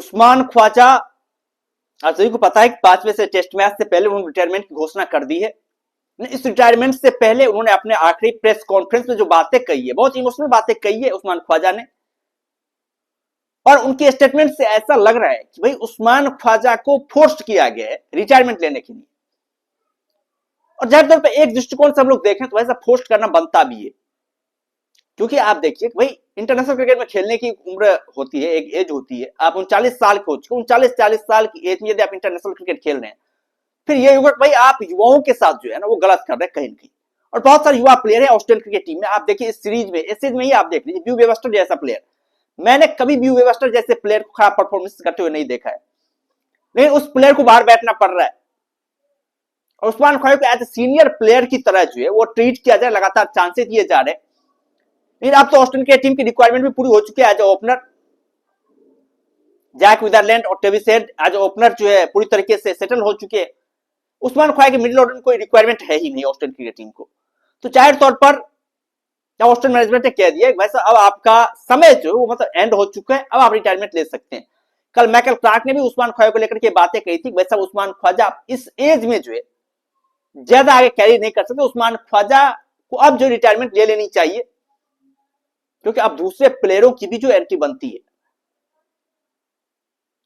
उस्मान ख्वाजा, आप सभी को पता है कि 5वें से टेस्ट मैच से पहले उन्होंने रिटायरमेंट की घोषणा कर दी है। इस रिटायरमेंट से पहले उन्होंने अपने आखिरी प्रेस कॉन्फ्रेंस में जो बातें कही है, बहुत इमोशनल बातें कही है उस्मान ख्वाजा ने, और उनके स्टेटमेंट से ऐसा लग रहा है कि भाई उस्मान ख्वाजा को फोर्स किया गया है रिटायरमेंट लेने के लिए। और जाहिर तौर पर एक दृष्टिकोण से हम लोग देखें तो वैसा फोर्स करना बनता भी है, क्योंकि आप देखिए भाई इंटरनेशनल क्रिकेट में खेलने की उम्र होती है, एक एज होती है। आप 39 साल के हो चुके, 39-40 साल की एज में यदि आप इंटरनेशनल क्रिकेट खेल रहे हैं, फिर ये युवक भाई आप युवाओं के साथ जो है ना वो गलत कर रहे हैं कहीं ना कहीं। और बहुत सारे युवा प्लेयर है ऑस्ट्रेलियन क्रिकेट टीम में, आप देखिए इस सीरीज में ही आप देख लीजिए ब्यू वेबस्टर जैसा प्लेयर, मैंने कभी ब्यू वेबस्टर जैसे प्लेयर को खराब परफॉर्मेंस करते हुए नहीं देखा है, लेकिन उस प्लेयर को बाहर बैठना पड़ रहा है। और उस्मान ख्वाजा को एज ए सीनियर प्लेयर की तरह जो है वो ट्रीट किया जाए, लगातार चांसेस दिए जा रहे हैं। लेकिन अब तो ऑस्ट्रेलियन क्रिकेट टीम की रिक्वायरमेंट भी पूरी हो चुकी है। एज ए ओपनर जैक विदरलैंड और टेविस हेड एज ओपनर जो है पूरी तरीके से सेटल हो चुके हैं। उस्मान ख्वाजा की मिडिल ऑर्डर में कोई रिक्वायरमेंट है ही नहीं ऑस्ट्रेलियन क्रिकेट टीम को। तो जाहिर तौर पर ऑस्ट्रेलियन मैनेजमेंट ने कह दिया वैसा अब आपका समय जो वो मतलब एंड हो चुका है, अब आप रिटायरमेंट ले सकते हैं। कल माइकल क्लार्क ने भी उस्मान ख्वाजा को लेकर के बातें कही थी, वैसा उस्मान ख्वाजा इस एज में जो है ज्यादा आगे कैरी नहीं कर सकते। उस्मान ख्वाजा को अब जो रिटायरमेंट ले लेनी चाहिए, क्योंकि अब दूसरे प्लेयरों की भी जो एंट्री बनती है।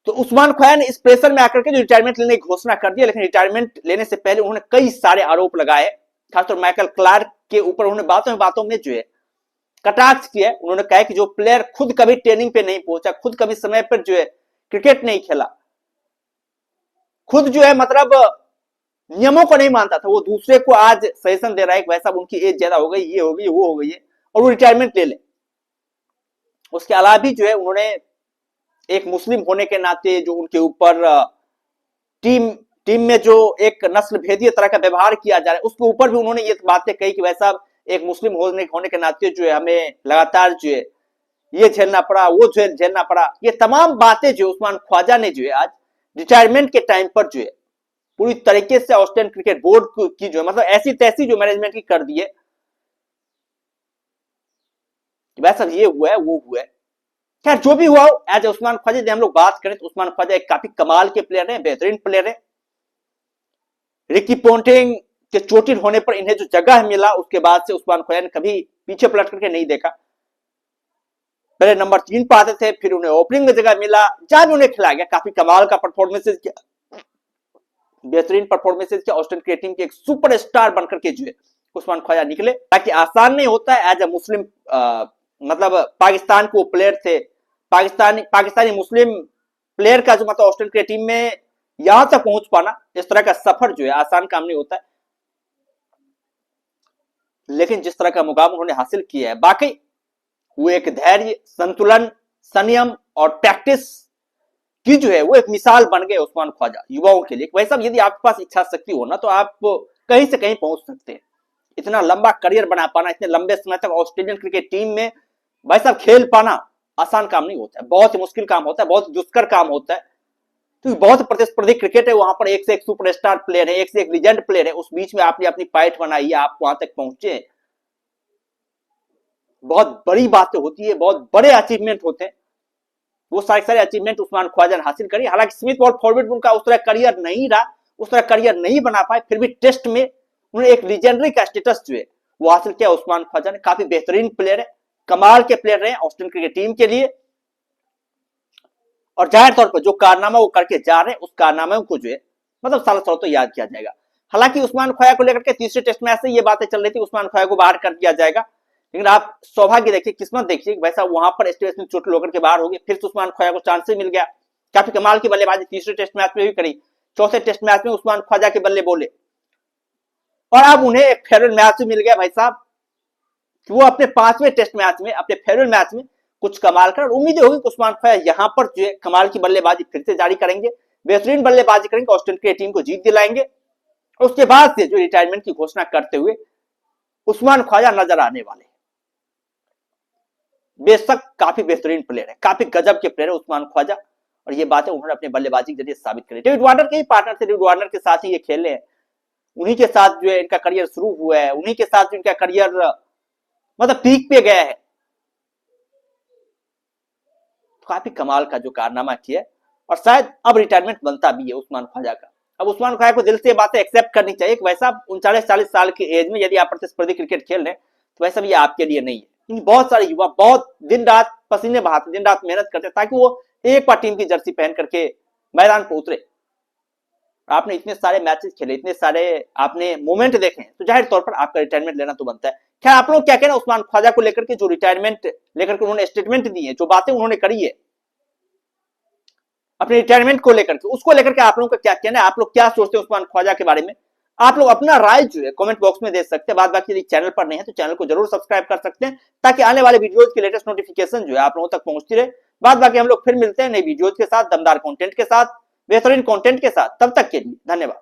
तो उस्मान ख्वाजा ने इस प्रेशर में आकर के जो रिटायरमेंट लेने की घोषणा कर दी, लेकिन रिटायरमेंट लेने से पहले उन्होंने कई सारे आरोप लगाए, खासतौर माइकल क्लार्क के ऊपर उन्होंने बातों में जो है कटाक्ष किया। उन्होंने कहा कि जो प्लेयर खुद कभी ट्रेनिंग पे नहीं पहुंचा, खुद कभी समय पर जो है क्रिकेट नहीं खेला, खुद जो है मतलब नियमों को नहीं मानता था, वो दूसरे को आज सजेशन दे रहा है कि वैसा उनकी एज ज्यादा हो गई, ये हो गई, वो हो गई है, और वो रिटायरमेंट ले ले। उसके अलावा भी जो है उन्होंने एक मुस्लिम होने के नाते जो उनके ऊपर टीम में जो एक नस्ल भेदीय तरह का व्यवहार किया जा रहा है, उसके ऊपर भी उन्होंने ये बातें कही कि वैसा एक मुस्लिम होने के नाते जो है हमें लगातार जो है ये झेलना पड़ा, वो झेलना पड़ा। ये तमाम बातें जो उस्मान ख्वाजा ने जो है आज रिटायरमेंट के टाइम पर जो है पूरी तरीके से ऑस्ट्रेलियन क्रिकेट बोर्ड की जो है मतलब ऐसी तैसी जो मैनेजमेंट की कर दी है, वैसा ये हुआ है वो हुआ है। खैर जो भी हुआ हो, एज उस्मान ख्वाजा यदि हम लोग बात करें तो उस्मान ख्वाजा एक काफी कमाल के प्लेयर है, बेहतरीन प्लेयर है। रिकी पोंटिंग के चोटिल होने पर इन्हें जो जगह मिला, उसके बाद से उस्मान ख्वाजा ने कभी पीछे पलट करके नहीं देखा। पहले नंबर 3 पर आते थे, फिर उन्हें ओपनिंग में जगह मिला, जहां भी उन्हें खिलाया गया काफी कमाल का परफॉर्मेंसेस किया, बेहतरीन परफॉर्मेंसेस किया। ऑस्ट्रेलियन क्रिकेट टीम के एक सुपरस्टार बनकर के जो है उस्मान ख्वाजा निकले। ताकि आसान नहीं होता है एज ए मुस्लिम, मतलब पाकिस्तान के वो प्लेयर थे, पाकिस्तानी मुस्लिम प्लेयर का जो मतलब ऑस्ट्रेलियन क्रिकेट टीम में यहां तक पहुंच पाना, इस तरह का सफर जो है आसान काम नहीं होता है। लेकिन जिस तरह का मुकाम उन्होंने हासिल किया है, बाकी वो एक धैर्य, संतुलन, संयम और प्रैक्टिस की जो है वो एक मिसाल बन गए उस्मान ख्वाजा युवाओं के लिए। वैसा यदि आपके पास इच्छा शक्ति हो ना तो आप कहीं से कहीं पहुंच सकते हैं। इतना लंबा करियर बना पाना, इतने लंबे समय तक ऑस्ट्रेलियन क्रिकेट टीम में भाई साहब खेल पाना आसान काम नहीं होता है, बहुत ही मुश्किल काम होता है, बहुत दुष्कर काम होता है, क्योंकि बहुत प्रतिस्पर्धी क्रिकेट है। वहां पर एक से एक सुपरस्टार प्लेयर है, एक से एक लीजेंड प्लेयर है, उस बीच में आपने अपनी पाइट बनाई है, आप वहां तक पहुंचे, बहुत बड़ी बातें होती है, बहुत बड़े अचीवमेंट होते हैं। वो सारे अचीवमेंट उस्मान ख्वाजा ने हासिल करी। हालांकि स्मिथ बॉल फॉरवर्ड उनका उस तरह करियर नहीं रहा, उस तरह करियर नहीं बना पाए, फिर भी टेस्ट में उन्होंने एक लीजेंडरी का स्टेटस जो है वो हासिल किया उस्मान ख्वाजा ने। काफी बेहतरीन प्लेयर है, कमाल के प्लेयर रहे ऑस्ट्रेलियन क्रिकेट टीम के लिए। और जाहिर तौर पर जो कारनामा वो करके जा रहे हैं, उस कारनामे को जो है मतलब सालों सालों तो याद किया जाएगा। हालांकि उस्मान ख्वाजा को लेकर के तीसरे टेस्ट मैच से ये बातें चल रही थी उस्मान ख्वाजा को बाहर कर दिया जाएगा, लेकिन आप सौभाग्य देखिए, किस्मत देखिए, वैसा वहां पर स्टीव स्मिथ चोट होकर के बाहर हो गए, फिर उस्मान ख्वाजा को चांस मिल गया। काफी कमाल की बल्लेबाजी तीसरे टेस्ट मैच में भी करी, चौथे टेस्ट मैच में उस्मान ख्वाजा के बल्ले बोले, और अब उन्हें एक फेयरवेल मैच मिल गया भाई साहब, वो अपने 5वें टेस्ट मैच में, अपने फेयरवेल मैच में कुछ कमाल कर। उम्मीद होगी कि उस्मान ख्वाजा यहां पर जो है कमाल की बल्लेबाजी फिर से जारी करेंगे, बेहतरीन बल्लेबाजी करेंगे, ऑस्ट्रेलियन क्रिकेट टीम को जीत दिलाएंगे। उसके बाद से जो रिटायरमेंट की घोषणा करते हुए उस्मान ख्वाजा नजर आने वाले। बेशक काफी बेहतरीन प्लेयर है, काफी गजब के प्लेयर है उस्मान ख्वाजा, और ये बातें उन्होंने अपने बल्लेबाजी के जरिए साबित करी। डेविड वार्नर के ही पार्टनर थे, डेविड वार्नर के साथ ही ये खेले हैं, उन्हीं के साथ जो है इनका करियर शुरू हुआ है, उन्हीं के साथ इनका करियर मतलब पीक पे गया है। काफी कमाल का जो कारनामा किया, और शायद अब रिटायरमेंट बनता भी है उस्मान ख्वाजा का। अब उस्मान ख्वाजा को दिल से ये बातें एक्सेप्ट करनी चाहिए कि वैसा 39-40 साल की एज में यदि आप प्रतिस्पर्धी क्रिकेट खेल रहे हैं तो वैसा भी आपके लिए नहीं है, क्योंकि बहुत सारे युवा बहुत दिन रात पसीने बहाते, दिन रात मेहनत करते ताकि वो एक बार टीम की जर्सी पहन करके मैदान पर उतरे। आपने इतने सारे मैचेस खेले, इतने सारे आपने मोमेंट देखे, तो जाहिर तौर पर आपका रिटायरमेंट लेना तो बनता है। खैर आप लोग क्या कहना उस्मान ख्वाजा को लेकर के, जो रिटायरमेंट लेकर के उन्होंने स्टेटमेंट दी है, जो बातें उन्होंने करी है अपने रिटायरमेंट को लेकर के, उसको लेकर के आप लोगों का क्या कहना है? आप लोग क्या सोचते हैं उस्मान ख्वाजा के बारे में? आप लोग अपना राय जो है कमेंट बॉक्स में दे सकते हैं। बाद बाकी यदि चैनल पर नहीं है तो चैनल को जरूर सब्सक्राइब कर सकते हैं ताकि आने वाले वीडियोज की लेटेस्ट नोटिफिकेशन जो है आप लोगों तक पहुंचती रहे। बाद बाकी हम लोग फिर मिलते हैं नई वीडियोज के साथ, दमदार कंटेंट के साथ, बेहतरीन कंटेंट के साथ। तब तक के लिए धन्यवाद।